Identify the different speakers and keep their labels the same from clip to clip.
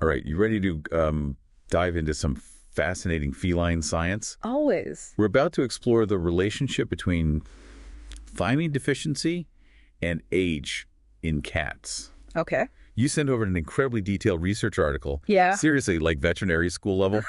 Speaker 1: All right, you ready to dive into some fascinating feline science?
Speaker 2: Always.
Speaker 1: We're about to explore the relationship between thiamine deficiency and age in cats.
Speaker 2: Okay.
Speaker 1: You sent over an incredibly detailed research article.
Speaker 2: Yeah.
Speaker 1: Seriously, like veterinary school level.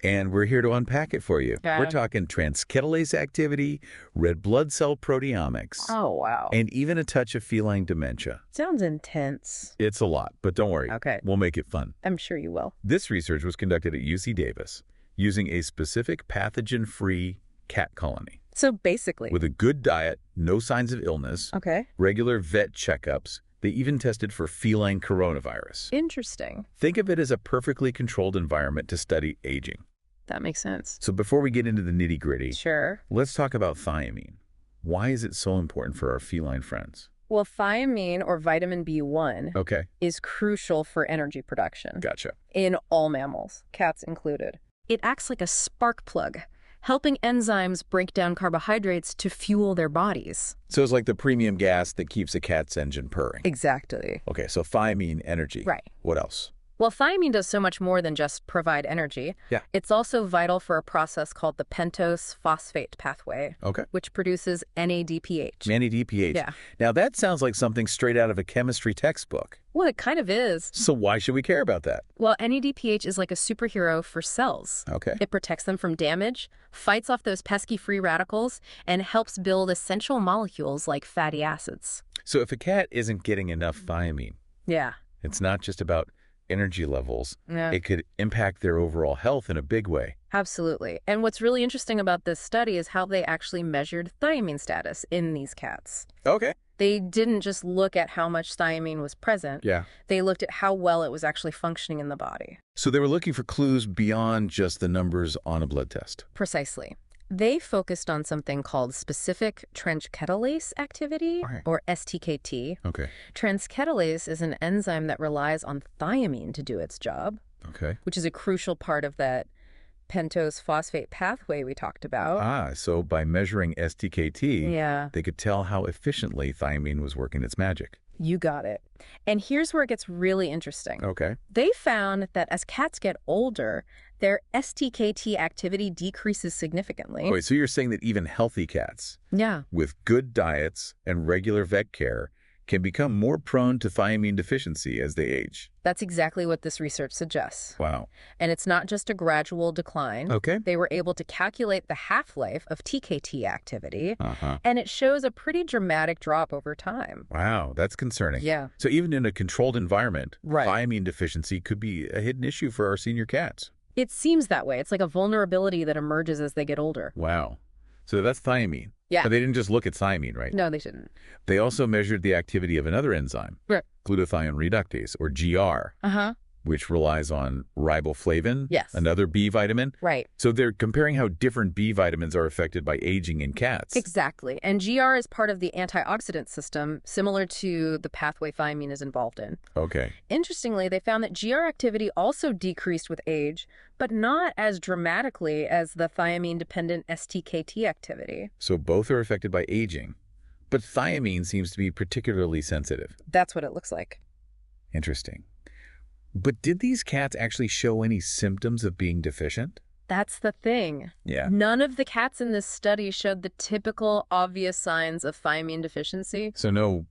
Speaker 1: And we're here to unpack it for you.
Speaker 2: Yeah.
Speaker 1: We're talking transketolase activity, red blood cell proteomics.
Speaker 2: Oh, wow.
Speaker 1: And even a touch of feline dementia.
Speaker 2: Sounds intense.
Speaker 1: It's a lot, but don't worry.
Speaker 2: Okay.
Speaker 1: We'll make it fun.
Speaker 2: I'm sure you will.
Speaker 1: This research was conducted at UC Davis using a specific pathogen-free cat colony.
Speaker 2: So basically.
Speaker 1: With a good diet, no signs of illness,
Speaker 2: Okay.
Speaker 1: regular vet checkups. They even tested for feline coronavirus.
Speaker 2: Interesting.
Speaker 1: Think of it as a perfectly controlled environment to study aging.
Speaker 2: That makes sense.
Speaker 1: So before we get into the nitty-gritty,
Speaker 2: Sure.
Speaker 1: let's talk about thiamine. Why is it so important for our feline friends?
Speaker 2: Well, thiamine, or vitamin B1,
Speaker 1: Okay,
Speaker 2: is crucial for energy production
Speaker 1: gotcha.
Speaker 2: in all mammals, cats included. It acts like a spark plug, helping enzymes break down carbohydrates to fuel their bodies.
Speaker 1: So it's like the premium gas that keeps a cat's engine purring.
Speaker 2: Exactly.
Speaker 1: Okay, so thiamine, energy.
Speaker 2: Right.
Speaker 1: What else?
Speaker 2: Well, thiamine does so much more than just provide energy.
Speaker 1: Yeah.
Speaker 2: It's also vital for a process called the pentose phosphate pathway,
Speaker 1: Okay.
Speaker 2: which produces NADPH.
Speaker 1: NADPH.
Speaker 2: Yeah.
Speaker 1: Now that sounds like something straight out of a chemistry textbook.
Speaker 2: Well, it kind of is.
Speaker 1: So why should we care about that?
Speaker 2: Well, NADPH is like a superhero for cells.
Speaker 1: Okay.
Speaker 2: It protects them from damage, fights off those pesky free radicals, and helps build essential molecules like fatty acids.
Speaker 1: So if a cat isn't getting enough thiamine,
Speaker 2: Yeah.
Speaker 1: it's not just about energy levels.
Speaker 2: Yeah.
Speaker 1: It could impact their overall health in a big way.
Speaker 2: Absolutely. And what's really interesting about this study is how they actually measured thiamine status in these cats.
Speaker 1: Okay.
Speaker 2: They didn't just look at how much thiamine was present.
Speaker 1: Yeah.
Speaker 2: They looked at how well it was actually functioning in the body.
Speaker 1: So they were looking for clues beyond just the numbers on a blood test.
Speaker 2: Precisely. They focused on something called specific transketolase activity,
Speaker 1: Okay.
Speaker 2: or STKT.
Speaker 1: Okay.
Speaker 2: Transketolase is an enzyme that relies on thiamine to do its job,
Speaker 1: Okay.
Speaker 2: which is a crucial part of that pentose phosphate pathway we talked about.
Speaker 1: So by measuring STKT,
Speaker 2: Yeah,
Speaker 1: they could tell how efficiently thiamine was working its magic.
Speaker 2: you got it. And here's where it gets really interesting.
Speaker 1: Okay.
Speaker 2: They found that as cats get older, their STKT activity decreases significantly.
Speaker 1: Wait, so you're saying that even healthy cats
Speaker 2: Yeah,
Speaker 1: with good diets and regular vet care can become more prone to thiamine deficiency as they age?
Speaker 2: that's exactly what this research suggests.
Speaker 1: Wow.
Speaker 2: And it's not just a gradual decline.
Speaker 1: Okay.
Speaker 2: They were able to calculate the half-life of TKT activity,
Speaker 1: Uh-huh.
Speaker 2: and it shows a pretty dramatic drop over time.
Speaker 1: Wow, that's concerning.
Speaker 2: Yeah.
Speaker 1: So even in a controlled environment,
Speaker 2: Right.
Speaker 1: thiamine deficiency could be a hidden issue for our senior cats.
Speaker 2: It seems that way. It's like a vulnerability that emerges as they get older.
Speaker 1: Wow. So that's thiamine.
Speaker 2: Yeah.
Speaker 1: But they didn't just look at thiamine, right?
Speaker 2: No, they shouldn't.
Speaker 1: They also measured the activity of another enzyme,
Speaker 2: Right.
Speaker 1: glutathione reductase, or GR,
Speaker 2: Uh-huh.
Speaker 1: which relies on riboflavin,
Speaker 2: Yes.
Speaker 1: another B vitamin.
Speaker 2: Right.
Speaker 1: So they're comparing how different B vitamins are affected by aging in cats.
Speaker 2: Exactly. And GR is part of the antioxidant system, similar to the pathway thiamine is involved in.
Speaker 1: Okay.
Speaker 2: Interestingly, they found that GR activity also decreased with age, but not as dramatically as the thiamine-dependent STKT activity.
Speaker 1: So both are affected by aging, but thiamine seems to be particularly sensitive.
Speaker 2: That's what it looks like.
Speaker 1: Interesting. But did these cats actually show any symptoms of being deficient?
Speaker 2: That's the thing.
Speaker 1: Yeah.
Speaker 2: None of the cats in this study showed the typical obvious signs of thiamine deficiency.
Speaker 1: So no,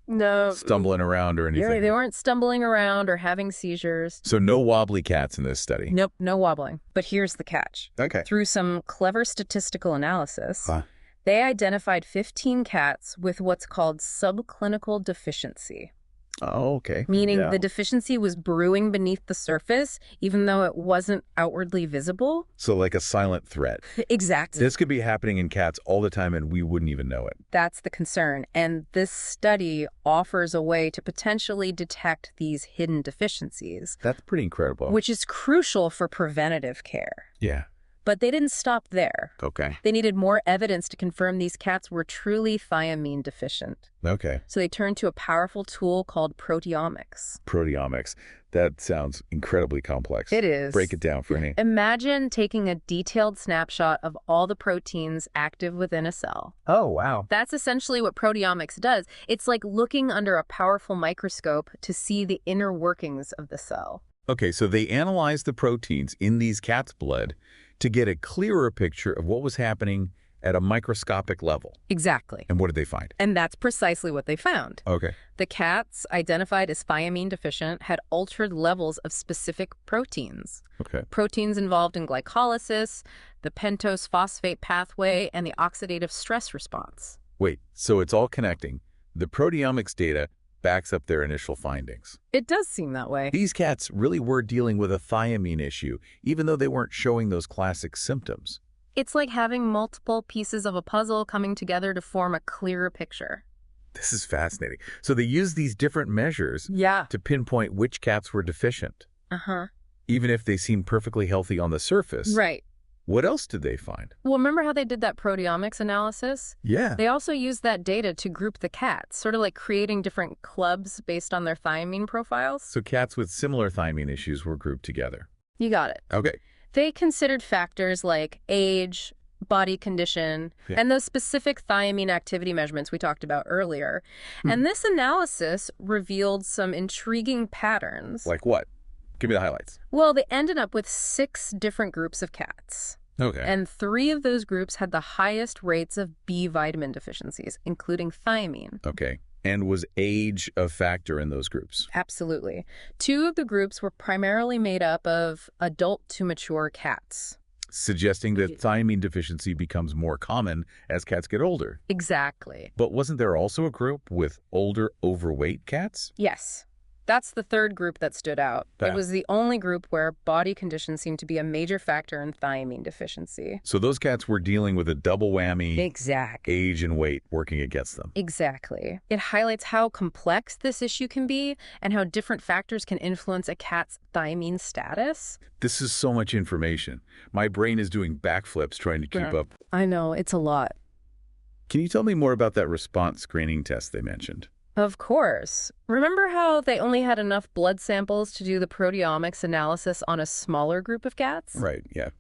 Speaker 2: No.
Speaker 1: stumbling around or anything?
Speaker 2: Yeah, they weren't stumbling around or having seizures.
Speaker 1: So no wobbly cats in this study?
Speaker 2: Nope, no wobbling. But here's the catch.
Speaker 1: Okay.
Speaker 2: Through some clever statistical analysis,
Speaker 1: Huh.
Speaker 2: they identified 15 cats with what's called subclinical deficiency,
Speaker 1: Oh, okay.
Speaker 2: meaning
Speaker 1: Yeah.
Speaker 2: the deficiency was brewing beneath the surface, even though it wasn't outwardly visible.
Speaker 1: So like a silent threat.
Speaker 2: Exactly.
Speaker 1: This could be happening in cats all the time and we wouldn't even know it.
Speaker 2: That's the concern. And this study offers a way to potentially detect these hidden deficiencies,
Speaker 1: That's pretty incredible.
Speaker 2: which is crucial for preventative care.
Speaker 1: Yeah.
Speaker 2: But they didn't stop there.
Speaker 1: Okay.
Speaker 2: They needed more evidence to confirm these cats were truly thiamine deficient.
Speaker 1: Okay.
Speaker 2: So they turned to a powerful tool called proteomics.
Speaker 1: Proteomics. That sounds incredibly complex.
Speaker 2: It is.
Speaker 1: Break it down for me.
Speaker 2: Imagine taking a detailed snapshot of all the proteins active within a cell.
Speaker 3: Oh, wow.
Speaker 2: That's essentially what proteomics does. It's like looking under a powerful microscope to see the inner workings of the cell.
Speaker 1: Okay, so they analyzed the proteins in these cats' blood to get a clearer picture of what was happening at a microscopic level.
Speaker 2: Exactly.
Speaker 1: And what did they find?
Speaker 2: And that's precisely what they found.
Speaker 1: Okay.
Speaker 2: The cats, identified as thiamine deficient, had altered levels of specific proteins.
Speaker 1: Okay.
Speaker 2: Proteins involved in glycolysis, the pentose phosphate pathway, and the oxidative stress response.
Speaker 1: Wait, so it's all connecting. The proteomics data backs up their initial findings.
Speaker 2: It does seem that way.
Speaker 1: These cats really were dealing with a thiamine issue, even though they weren't showing those classic symptoms.
Speaker 2: It's like having multiple pieces of a puzzle coming together to form a clearer picture.
Speaker 1: This is fascinating. So they used these different measures
Speaker 2: Yeah.
Speaker 1: to pinpoint which cats were deficient,
Speaker 2: Uh-huh.
Speaker 1: even if they seemed perfectly healthy on the surface.
Speaker 2: Right.
Speaker 1: What else did they find?
Speaker 2: Well, remember how they did that proteomics analysis?
Speaker 1: Yeah.
Speaker 2: They also used that data to group the cats, sort of like creating different clubs based on their thiamine profiles.
Speaker 1: So cats with similar thiamine issues were grouped together.
Speaker 2: You got it.
Speaker 1: Okay.
Speaker 2: They considered factors like age, body condition,
Speaker 1: Yeah.
Speaker 2: and those specific thiamine activity measurements we talked about earlier. And this analysis revealed some intriguing patterns.
Speaker 1: Like what? Give me the highlights.
Speaker 2: Well, they ended up with 6 different groups of cats.
Speaker 1: Okay.
Speaker 2: And 3 of those groups had the highest rates of B vitamin deficiencies, including thiamine.
Speaker 1: Okay. And was age a factor in those groups?
Speaker 2: Absolutely. 2 of the groups were primarily made up of adult to mature cats.
Speaker 1: Suggesting that thiamine deficiency becomes more common as cats get older.
Speaker 2: Exactly.
Speaker 1: But wasn't there also a group with older, overweight cats?
Speaker 2: Yes. That's the 3rd group that stood out.
Speaker 1: Yeah.
Speaker 2: It was the only group where body condition seemed to be a major factor in thiamine deficiency.
Speaker 1: So those cats were dealing with a double whammy,
Speaker 2: Exactly.
Speaker 1: age and weight working against them.
Speaker 2: Exactly. It highlights how complex this issue can be and how different factors can influence a cat's thiamine status.
Speaker 1: This is so much information. My brain is doing backflips trying to keep up.
Speaker 2: I know, it's a lot.
Speaker 1: Can you tell me more about that response screening test they mentioned?
Speaker 2: Of course. Remember how they only had enough blood samples to do the proteomics analysis on a smaller group of cats?
Speaker 1: Right, yeah.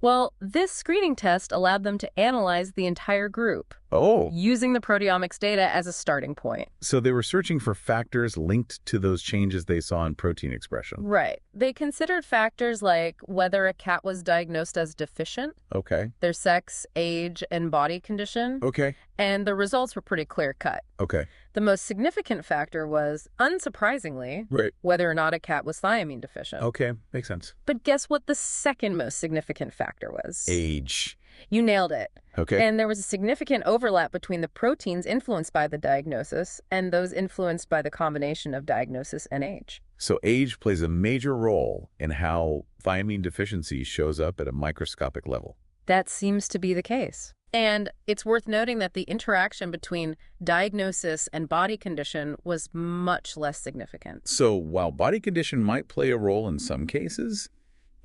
Speaker 2: Well, this screening test allowed them to analyze the entire group,
Speaker 1: Oh,
Speaker 2: using the proteomics data as a starting point.
Speaker 1: so they were searching for factors linked to those changes they saw in protein expression.
Speaker 2: Right. They considered factors like whether a cat was diagnosed as deficient,
Speaker 1: Okay,
Speaker 2: their sex, age, and body condition,
Speaker 1: okay,
Speaker 2: and the results were pretty clear-cut.
Speaker 1: okay.
Speaker 2: The most significant factor was, unsurprisingly,
Speaker 1: Right.
Speaker 2: whether or not a cat was thiamine deficient.
Speaker 1: Okay, makes sense.
Speaker 2: But guess what the second most significant factor was?
Speaker 1: Age.
Speaker 2: You nailed it.
Speaker 1: Okay.
Speaker 2: And there was a significant overlap between the proteins influenced by the diagnosis and those influenced by the combination of diagnosis and age.
Speaker 1: So age plays a major role in how thiamine deficiency shows up at a microscopic level.
Speaker 2: That seems to be the case. And it's worth noting that the interaction between diagnosis and body condition was much less significant.
Speaker 1: So while body condition might play a role in some cases,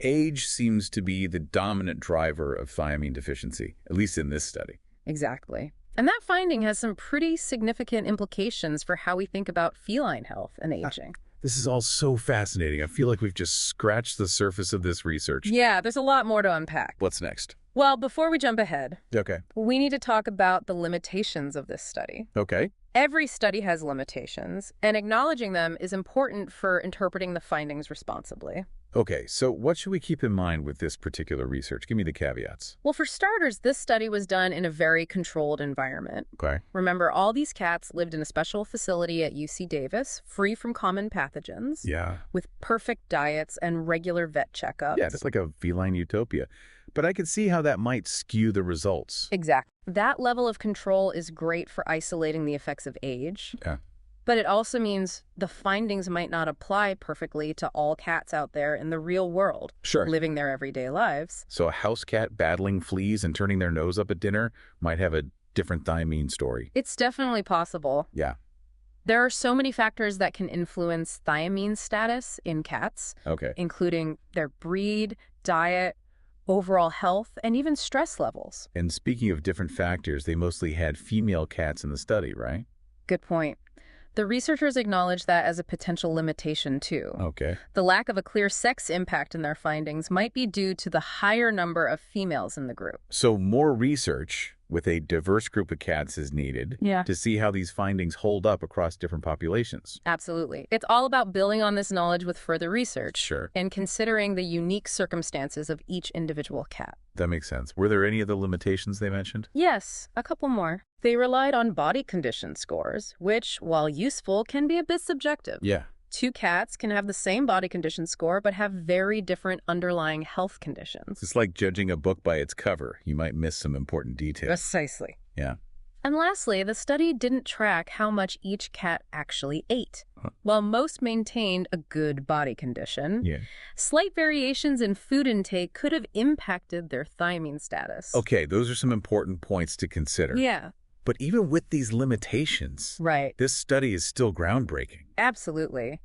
Speaker 1: age seems to be the dominant driver of thiamine deficiency, at least in this study.
Speaker 2: Exactly. And that finding has some pretty significant implications for how we think about feline health and aging.
Speaker 1: This is all so fascinating. I feel like we've just scratched the surface of this research.
Speaker 2: Yeah, there's a lot more to unpack.
Speaker 1: What's next?
Speaker 2: Well, before we jump ahead,
Speaker 1: Okay.
Speaker 2: we need to talk about the limitations of this study.
Speaker 1: Okay.
Speaker 2: Every study has limitations, and acknowledging them is important for interpreting the findings responsibly.
Speaker 1: Okay, so what should we keep in mind with this particular research? Give me the caveats.
Speaker 2: Well, for starters, this study was done in a very controlled environment.
Speaker 1: Okay.
Speaker 2: Remember, all these cats lived in a special facility at UC Davis, free from common pathogens,
Speaker 1: Yeah.
Speaker 2: with perfect diets and regular vet checkups.
Speaker 1: Yeah, just like a feline utopia. But I could see how that might skew the results.
Speaker 2: Exactly. That level of control is great for isolating the effects of age.
Speaker 1: Yeah.
Speaker 2: But it also means the findings might not apply perfectly to all cats out there in the real world,
Speaker 1: Sure.
Speaker 2: living their everyday lives.
Speaker 1: So a house cat battling fleas and turning their nose up at dinner might have a different thiamine story.
Speaker 2: It's definitely possible.
Speaker 1: Yeah.
Speaker 2: There are so many factors that can influence thiamine status in cats,
Speaker 1: Okay.
Speaker 2: including their breed, diet, overall health, and even stress levels.
Speaker 1: And speaking of different factors, they mostly had female cats in the study, right?
Speaker 2: Good point. The researchers acknowledge that as a potential limitation, too.
Speaker 1: Okay.
Speaker 2: The lack of a clear sex impact in their findings might be due to the higher number of females in the group.
Speaker 1: So more research with a diverse group of cats is needed to see how these findings hold up across different populations.
Speaker 2: Absolutely. It's all about building on this knowledge with further research.
Speaker 1: Sure.
Speaker 2: And considering the unique circumstances of each individual cat.
Speaker 1: That makes sense. Were there any of the limitations they mentioned?
Speaker 2: Yes, a couple more. They relied on body condition scores, which, while useful, can be a bit subjective.
Speaker 1: Yeah.
Speaker 2: Two cats can have the same body condition score but have very different underlying health conditions.
Speaker 1: It's like judging a book by its cover. You might miss some important details.
Speaker 2: Precisely.
Speaker 1: Yeah.
Speaker 2: And lastly, the study didn't track how much each cat actually ate. While most maintained a good body condition, slight variations in food intake could have impacted their thiamine status.
Speaker 1: Okay, those are some important points to consider.
Speaker 2: Yeah.
Speaker 1: But even with these limitations, this study is still groundbreaking.
Speaker 2: Absolutely.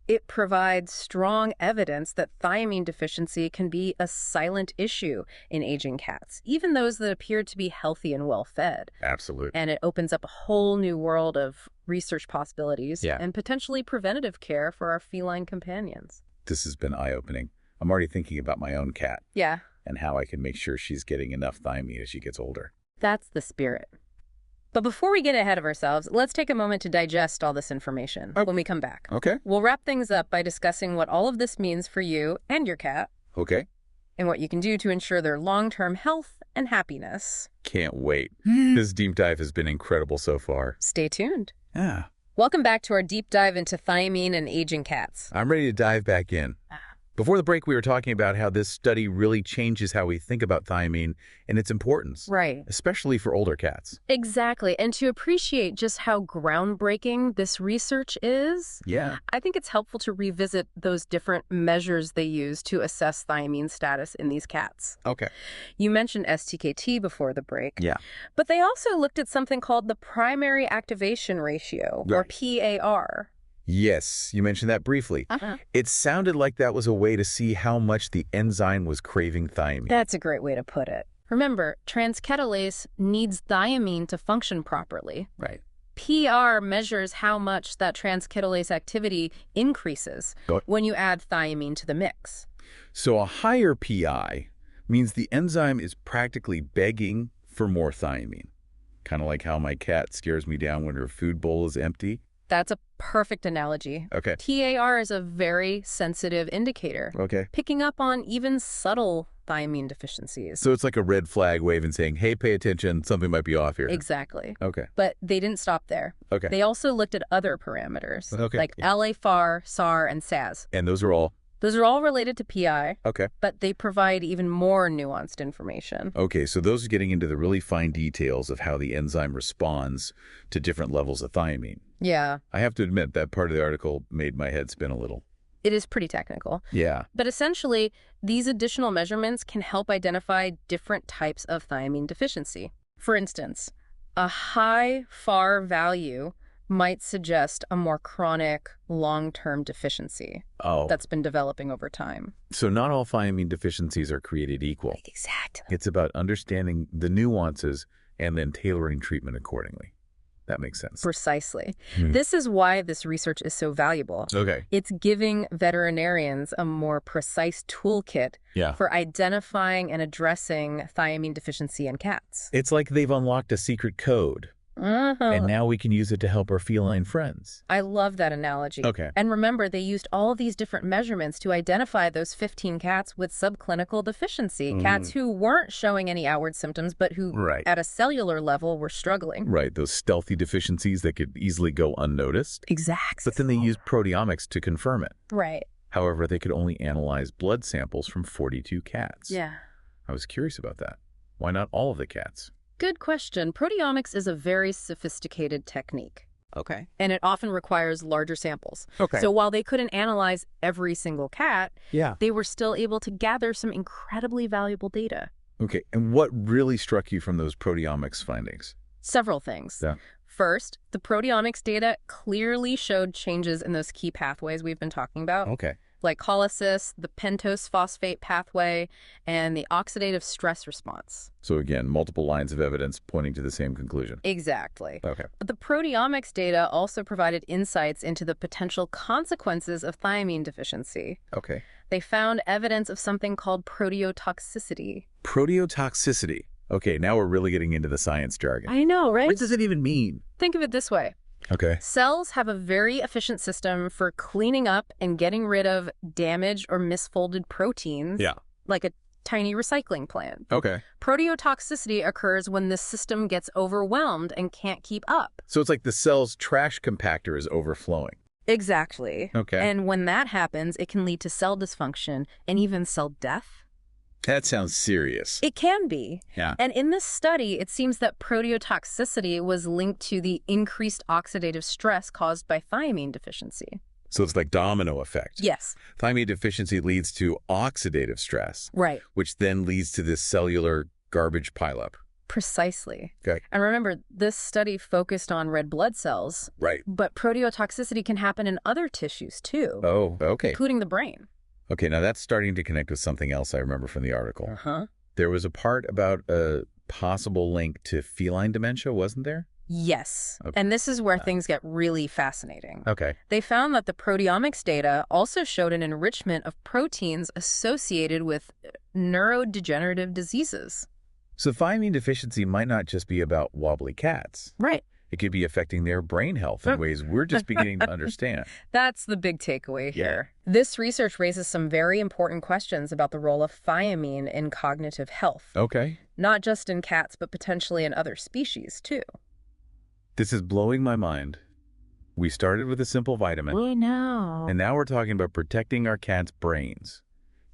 Speaker 2: It provides strong evidence that thiamine deficiency can be a silent issue in aging cats, even those that appear to be healthy and well-fed.
Speaker 1: Absolutely.
Speaker 2: And it opens up a whole new world of research possibilities and potentially preventative care for our feline companions.
Speaker 1: This has been eye-opening. I'm already thinking about my own cat.
Speaker 2: Yeah.
Speaker 1: And how I can make sure she's getting enough thiamine as she gets older.
Speaker 2: That's the spirit. But before we get ahead of ourselves, let's take a moment to digest all this information when we come back.
Speaker 1: Okay.
Speaker 2: We'll wrap things up by discussing what all of this means for you and your cat.
Speaker 1: Okay.
Speaker 2: And what you can do to ensure their long-term health and happiness.
Speaker 1: Can't wait. This deep dive has been incredible so far.
Speaker 2: Stay tuned.
Speaker 1: Yeah.
Speaker 2: Welcome back to our deep dive into thiamine and aging cats.
Speaker 1: I'm ready to dive back in. Before the break, we were talking about how this study really changes how we think about thiamine and its importance.
Speaker 2: Right.
Speaker 1: Especially for older cats.
Speaker 2: Exactly. And to appreciate just how groundbreaking this research is, I think it's helpful to revisit those different measures they use to assess thiamine status in these cats.
Speaker 1: Okay.
Speaker 2: You mentioned STKT before the break.
Speaker 1: Yeah.
Speaker 2: But they also looked at something called the primary activation ratio, or PAR.
Speaker 1: Yes, you mentioned that briefly. It sounded like that was a way to see how much the enzyme was craving thiamine.
Speaker 2: That's a great way to put it. Remember, transketolase needs thiamine to function properly.
Speaker 1: Right.
Speaker 2: PR measures how much that transketolase activity increases when you add thiamine to the mix.
Speaker 1: So a higher PI means the enzyme is practically begging for more thiamine. Kind of like how my cat scares me down when her food bowl is empty.
Speaker 2: That's a perfect analogy.
Speaker 1: Okay.
Speaker 2: TAR is a very sensitive indicator.
Speaker 1: Okay.
Speaker 2: Picking up on even subtle thiamine deficiencies.
Speaker 1: So it's like a red flag waving saying, hey, pay attention, something might be off here.
Speaker 2: Exactly.
Speaker 1: Okay.
Speaker 2: But they didn't stop there.
Speaker 1: Okay.
Speaker 2: They also looked at other parameters, like LA-FAR, SAR, and SAS.
Speaker 1: And those are all?
Speaker 2: Those are all related to PI.
Speaker 1: Okay.
Speaker 2: But they provide even more nuanced information.
Speaker 1: Okay, so those are getting into the really fine details of how the enzyme responds to different levels of thiamine.
Speaker 2: Yeah.
Speaker 1: I have to admit that part of the article made my head spin a little.
Speaker 2: It is pretty technical.
Speaker 1: Yeah.
Speaker 2: But essentially, these additional measurements can help identify different types of thiamine deficiency. For instance, a high FAR value might suggest a more chronic, long-term deficiency that's been developing over time.
Speaker 1: So not all thiamine deficiencies are created equal.
Speaker 2: Exactly.
Speaker 1: It's about understanding the nuances and then tailoring treatment accordingly. That makes sense.
Speaker 2: Precisely. This is why this research is so valuable.
Speaker 1: Okay.
Speaker 2: It's giving veterinarians a more precise toolkit for identifying and addressing thiamine deficiency in cats.
Speaker 1: It's like they've unlocked a secret code. And now we can use it to help our feline friends.
Speaker 2: I love that analogy.
Speaker 1: Okay.
Speaker 2: And remember, they used all of these different measurements to identify those 15 cats with subclinical deficiency, cats who weren't showing any outward symptoms, but who at a cellular level were struggling.
Speaker 1: Right, those stealthy deficiencies that could easily go unnoticed.
Speaker 2: Exactly.
Speaker 1: But then they used proteomics to confirm it.
Speaker 2: Right.
Speaker 1: However, they could only analyze blood samples from 42 cats.
Speaker 2: Yeah.
Speaker 1: I was curious about that. Why not all of the cats?
Speaker 2: Good question. Proteomics is a very sophisticated technique.
Speaker 1: Okay.
Speaker 2: And it often requires larger samples.
Speaker 1: Okay.
Speaker 2: So while they couldn't analyze every single cat, they were still able to gather some incredibly valuable data.
Speaker 1: Okay. And what really struck you from those proteomics findings?
Speaker 2: Several things.
Speaker 1: Yeah.
Speaker 2: First, the proteomics data clearly showed changes in those key pathways we've been talking about.
Speaker 1: Okay.
Speaker 2: glycolysis, the pentose phosphate pathway, and the oxidative stress response.
Speaker 1: So again, multiple lines of evidence pointing to the same conclusion.
Speaker 2: Exactly.
Speaker 1: Okay.
Speaker 2: But the proteomics data also provided insights into the potential consequences of thiamine deficiency.
Speaker 1: Okay.
Speaker 2: They found evidence of something called proteotoxicity.
Speaker 1: Proteotoxicity. Okay, now we're really getting into the science jargon.
Speaker 2: I know, right?
Speaker 1: What does it even mean?
Speaker 2: Think of it this way.
Speaker 1: Okay.
Speaker 2: Cells have a very efficient system for cleaning up and getting rid of damaged or misfolded proteins, like a tiny recycling plant.
Speaker 1: Okay.
Speaker 2: Proteotoxicity occurs when the system gets overwhelmed and can't keep up.
Speaker 1: So it's like the cell's trash compactor is overflowing.
Speaker 2: Exactly.
Speaker 1: Okay.
Speaker 2: And when that happens, it can lead to cell dysfunction and even cell death.
Speaker 1: That sounds serious.
Speaker 2: It can be.
Speaker 1: Yeah.
Speaker 2: And in this study, it seems that proteotoxicity was linked to the increased oxidative stress caused by thiamine deficiency.
Speaker 1: So it's like domino effect.
Speaker 2: Yes.
Speaker 1: Thiamine deficiency leads to oxidative stress,
Speaker 2: Right.
Speaker 1: which then leads to this cellular garbage pileup.
Speaker 2: Precisely.
Speaker 1: Okay.
Speaker 2: And remember, this study focused on red blood cells.
Speaker 1: Right.
Speaker 2: But proteotoxicity can happen in other tissues, too.
Speaker 1: Oh, okay.
Speaker 2: Including the brain.
Speaker 1: Okay, now that's starting to connect with something else I remember from the article.
Speaker 2: Uh-huh.
Speaker 1: There was a part about a possible link to feline dementia, wasn't there?
Speaker 2: Yes.
Speaker 1: Okay.
Speaker 2: And this is where things get really fascinating.
Speaker 1: Okay.
Speaker 2: They found that the proteomics data also showed an enrichment of proteins associated with neurodegenerative diseases.
Speaker 1: So thiamine deficiency might not just be about wobbly cats.
Speaker 2: Right.
Speaker 1: It could be affecting their brain health in ways we're just beginning to understand.
Speaker 2: That's the big takeaway
Speaker 1: Yeah.
Speaker 2: here. This research raises some very important questions about the role of thiamine in cognitive health.
Speaker 1: Okay.
Speaker 2: Not just in cats, but potentially in other species, too.
Speaker 1: This is blowing my mind. We started with a simple vitamin,
Speaker 2: I know.
Speaker 1: and now we're talking about protecting our cats' brains.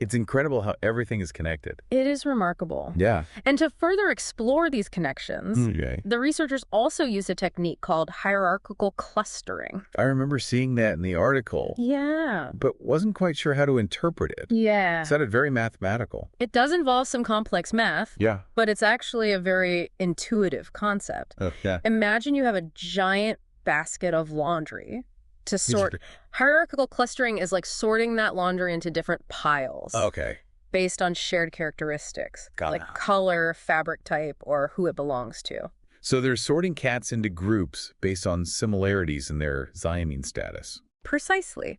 Speaker 1: It's incredible how everything is connected.
Speaker 2: It is remarkable.
Speaker 1: Yeah.
Speaker 2: And to further explore these connections,
Speaker 1: Okay.
Speaker 2: the researchers also used a technique called hierarchical clustering.
Speaker 1: I remember seeing that in the article,
Speaker 2: Yeah.
Speaker 1: but wasn't quite sure how to interpret it.
Speaker 2: Yeah.
Speaker 1: It sounded very mathematical.
Speaker 2: It does involve some complex math,
Speaker 1: Yeah.
Speaker 2: but it's actually a very intuitive concept.
Speaker 1: Oh, yeah.
Speaker 2: Imagine you have a giant basket of laundry to sort. Hierarchical clustering is like sorting that laundry into different piles
Speaker 1: Okay.
Speaker 2: based on shared characteristics,
Speaker 1: Got
Speaker 2: like
Speaker 1: it.
Speaker 2: color, fabric type, or who it belongs to.
Speaker 1: So they're sorting cats into groups based on similarities in their thiamine status.
Speaker 2: Precisely.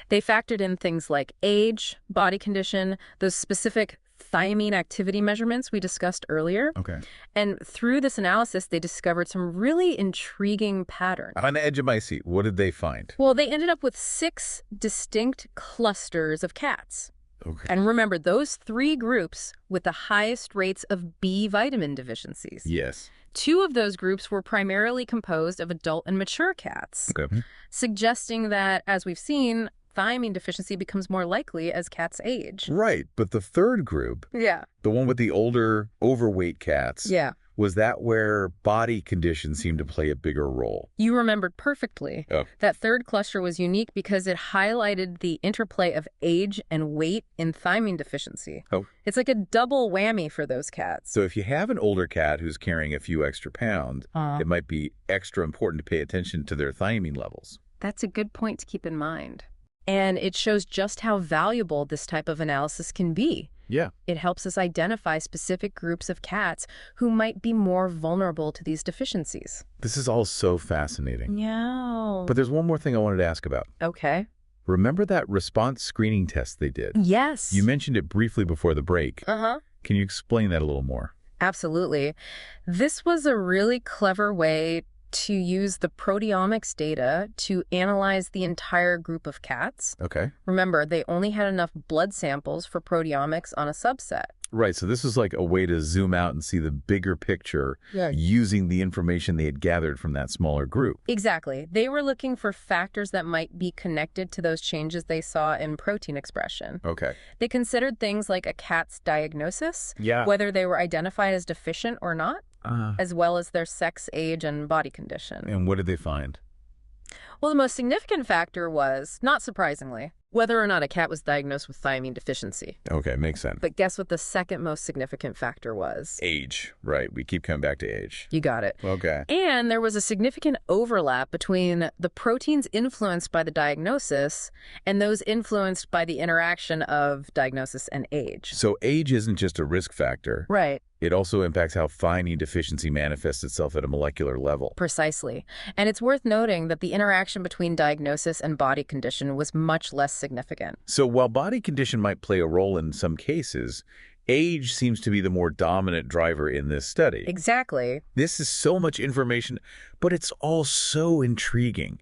Speaker 2: They factored in things like age, body condition, those specific thiamine activity measurements we discussed earlier.
Speaker 1: Okay.
Speaker 2: And through this analysis, they discovered some really intriguing patterns.
Speaker 1: On the edge of my seat, what did they find?
Speaker 2: Well, they ended up with 6 distinct clusters of cats.
Speaker 1: Okay.
Speaker 2: And remember, those 3 groups with the highest rates of B vitamin deficiencies.
Speaker 1: Yes.
Speaker 2: 2 of those groups were primarily composed of adult and mature cats,
Speaker 1: Okay.
Speaker 2: suggesting that, as we've seen, thiamine deficiency becomes more likely as cats age.
Speaker 1: Right, but the third group,
Speaker 2: Yeah.
Speaker 1: the one with the older, overweight cats,
Speaker 2: Yeah.
Speaker 1: was that where body conditions seemed to play a bigger role?
Speaker 2: You remembered perfectly.
Speaker 1: Oh.
Speaker 2: That third cluster was unique because it highlighted the interplay of age and weight in thiamine deficiency.
Speaker 1: Oh.
Speaker 2: It's like a double whammy for those cats.
Speaker 1: So if you have an older cat who's carrying a few extra pounds, it might be extra important to pay attention to their thiamine levels.
Speaker 2: That's a good point to keep in mind. And it shows just how valuable this type of analysis can be.
Speaker 1: Yeah.
Speaker 2: It helps us identify specific groups of cats who might be more vulnerable to these deficiencies.
Speaker 1: This is all so fascinating.
Speaker 2: Yeah.
Speaker 1: But there's one more thing I wanted to ask about.
Speaker 2: Okay.
Speaker 1: Remember that response screening test they did?
Speaker 2: Yes.
Speaker 1: You mentioned it briefly before the break.
Speaker 2: Uh-huh.
Speaker 1: Can you explain that a little more?
Speaker 2: Absolutely. This was a really clever way to use the proteomics data to analyze the entire group of cats.
Speaker 1: Okay.
Speaker 2: Remember, they only had enough blood samples for proteomics on a subset.
Speaker 1: Right, so this is like a way to zoom out and see the bigger picture using the information they had gathered from that smaller group.
Speaker 2: Exactly. They were looking for factors that might be connected to those changes they saw in protein expression.
Speaker 1: Okay.
Speaker 2: They considered things like a cat's diagnosis,
Speaker 1: Yeah.
Speaker 2: whether they were identified as deficient or not, as well as their sex, age, and body condition.
Speaker 1: And what did they find?
Speaker 2: Well, the most significant factor was, not surprisingly, whether or not a cat was diagnosed with thiamine deficiency.
Speaker 1: Okay, makes sense.
Speaker 2: But guess what the second most significant factor was?
Speaker 1: Age, right. We keep coming back to age.
Speaker 2: You got it.
Speaker 1: Okay.
Speaker 2: And there was a significant overlap between the proteins influenced by the diagnosis and those influenced by the interaction of diagnosis and age.
Speaker 1: So age isn't just a risk factor.
Speaker 2: Right.
Speaker 1: It also impacts how thiamine deficiency manifests itself at a molecular level.
Speaker 2: Precisely. And it's worth noting that the interaction between diagnosis and body condition was much less significant.
Speaker 1: So while body condition might play a role in some cases, age seems to be the more dominant driver in this study.
Speaker 2: Exactly.
Speaker 1: This is so much information, but it's all so intriguing.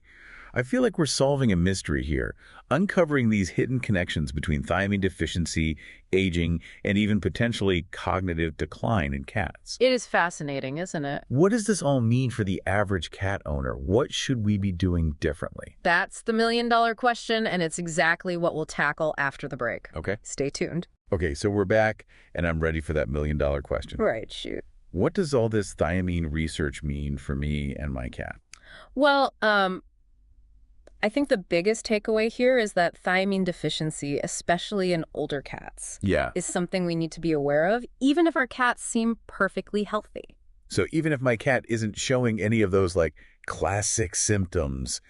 Speaker 1: I feel like we're solving a mystery here, uncovering these hidden connections between thiamine deficiency, aging, and even potentially cognitive decline in cats.
Speaker 2: It is fascinating, isn't it?
Speaker 1: What does this all mean for the average cat owner? What should we be doing differently?
Speaker 2: That's the million-dollar question, and it's exactly what we'll tackle after the break.
Speaker 1: Okay.
Speaker 2: Stay tuned.
Speaker 1: Okay, so we're back, and I'm ready for that million-dollar question.
Speaker 2: Right, shoot.
Speaker 1: What does all this thiamine research mean for me and my cat?
Speaker 2: Well, I think the biggest takeaway here is that thiamine deficiency, especially in older cats, is something we need to be aware of, even if our cats seem perfectly healthy.
Speaker 1: So even if my cat isn't showing any of those, like, classic symptoms,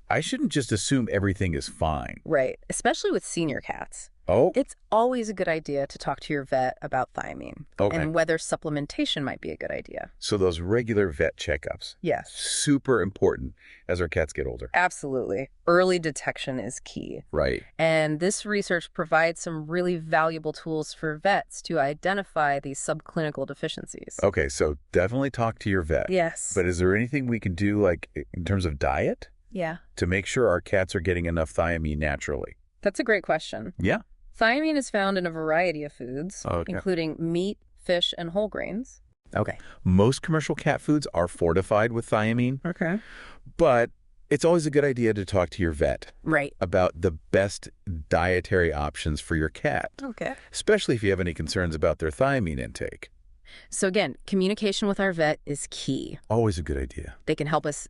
Speaker 1: I shouldn't just assume everything is fine.
Speaker 2: Right, especially with senior cats.
Speaker 1: Oh?
Speaker 2: It's always a good idea to talk to your vet about thiamine and whether supplementation might be a good idea.
Speaker 1: So those regular vet checkups.
Speaker 2: Yes.
Speaker 1: Super important as our cats get older.
Speaker 2: Absolutely. Early detection is key.
Speaker 1: Right.
Speaker 2: And this research provides some really valuable tools for vets to identify these subclinical deficiencies.
Speaker 1: Okay, so definitely talk to your vet.
Speaker 2: Yes.
Speaker 1: But is there anything we can do, like, in terms of diet?
Speaker 2: Yeah.
Speaker 1: To make sure our cats are getting enough thiamine naturally?
Speaker 2: That's a great question.
Speaker 1: Yeah.
Speaker 2: Thiamine is found in a variety of foods,
Speaker 1: Okay.
Speaker 2: including meat, fish, and whole grains.
Speaker 1: Okay. Most commercial cat foods are fortified with thiamine,
Speaker 2: Okay.
Speaker 1: but it's always a good idea to talk to your vet
Speaker 2: Right.
Speaker 1: about the best dietary options for your cat,
Speaker 2: Okay.
Speaker 1: especially if you have any concerns about their thiamine intake.
Speaker 2: So again, communication with our vet is key.
Speaker 1: Always a good idea.
Speaker 2: They can help us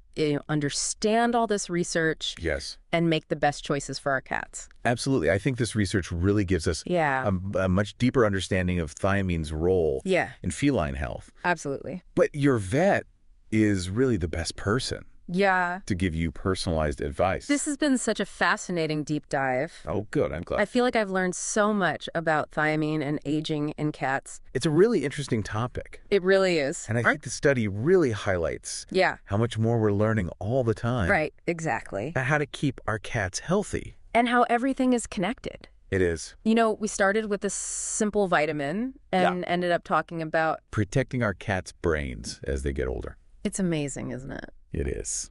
Speaker 2: understand all this research
Speaker 1: Yes.
Speaker 2: and make the best choices for our cats.
Speaker 1: Absolutely. I think this research really gives us a much deeper understanding of thiamine's role in feline health.
Speaker 2: Absolutely.
Speaker 1: But your vet is really the best person
Speaker 2: Yeah.
Speaker 1: to give you personalized advice.
Speaker 2: This has been such a fascinating deep dive.
Speaker 1: Oh, good. I'm glad.
Speaker 2: I feel like I've learned so much about thiamine and aging in cats.
Speaker 1: It's a really interesting topic.
Speaker 2: It really is.
Speaker 1: And I think the study really highlights how much more we're learning all the time.
Speaker 2: Right, exactly.
Speaker 1: How to keep our cats healthy.
Speaker 2: And how everything is connected.
Speaker 1: It is.
Speaker 2: You know, we started with this simple vitamin and ended up talking about...
Speaker 1: protecting our cats' brains as they get older.
Speaker 2: It's amazing, isn't it?
Speaker 1: It is.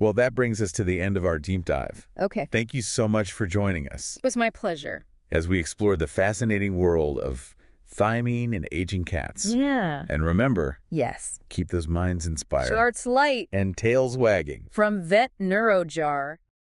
Speaker 1: Well, that brings us to the end of our deep dive.
Speaker 2: Okay.
Speaker 1: Thank you so much for joining us
Speaker 2: It was my pleasure.
Speaker 1: as we explore the fascinating world of thiamine and aging cats.
Speaker 2: Yeah.
Speaker 1: And remember,
Speaker 2: Yes.
Speaker 1: keep those minds inspired
Speaker 2: Charts light
Speaker 1: and tails wagging.
Speaker 2: from Vet Neurojar.